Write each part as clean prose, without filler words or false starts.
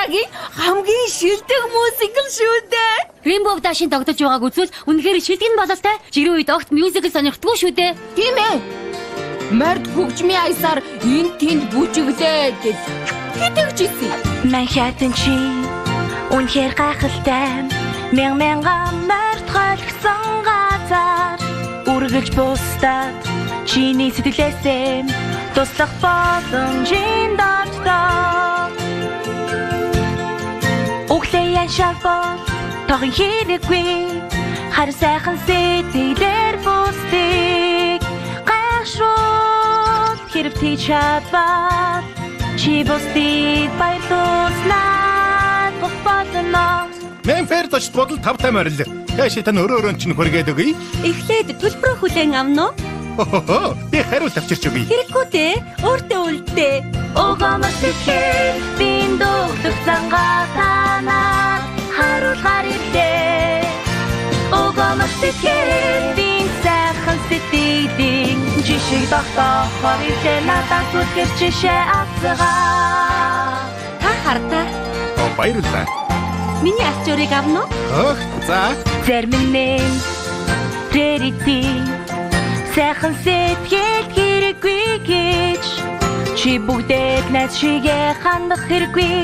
цагийн хамгийн шилдэг мюзикл шүү дээ. Rainbow Dash-ийн тогтож байгааг үзвэл үнэхээр шилдэг нь бололтой. Жирийн үед огт мюзикл сонирхдаггүй шүү дээ. Тийм ээ. Морд хөгжмийн аясаар энд тэнд бүжиглээ гэж хэдэгжсэн. Манхэттен чи үнэхээр гайхалтай. Мянган морд холгсон газар үргэлж бусдад чиний сэтгэлээсээ туслах боломжийн дордог. Өглөө яшаабал тогийн хэрэггүй харин сайхан сэтгэлээр бусдыг гайхшруулж хэрэг тийж чадвал чи бусдыг баярлуулснаа гопотно. Мен фэрдэж бодол тавтай морил. Яаши тань өрөөрөө чинь хүргээд өгье. Эхлээд төлбөрөө хүлээн авно. Хоо би хариулт авчирч өгье. Хэрэггүй дээ. Өөртөө үлдээ. Огоомос ихээр бинд өгдөг зангаа танаад харуулгаар ирлээ. Огоомос ихээр бинд сайхан сэтгэлийн жишиг тогтоохоор ирлээ. Надад зүтгэр жишээ авцгаа. Та хардаа. Баярлалаа. Миний ачуурыг авно. Ох, за. Зэрмэнэн тэрити сайхан сэтгэл хэрэггүй гэж чи бүгдээ найз шигээ хандах хэрэггүй.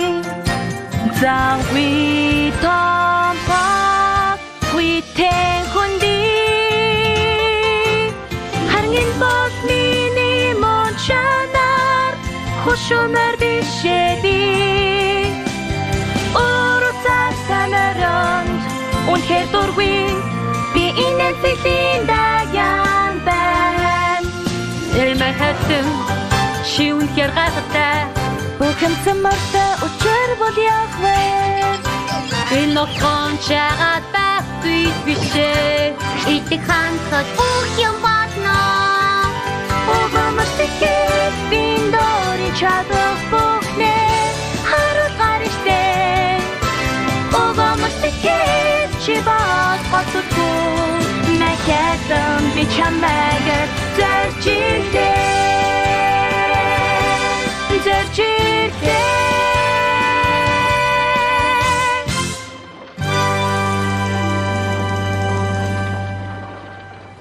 Завгүй томпог хүйтэн хүнди харин бол миний мөн чанар хушумар бишэди орцатанаранд үнэхээр дургүй би энэ зүйлийн даяан байна. Manhattan чи үнэхээр гайхалтай. Бүхэн цэмэртэй учир бол яг вэ. Энэ нохон чагаад байхгүй бишээ. Идэх ханхад бүх юм батна. Огоомос ихээр биндори чадах бүхнээ харуулгаар ishтэй. Огоомос ихээр чи бат гоцгүй. Манхэттен би чамайг зорж илээ.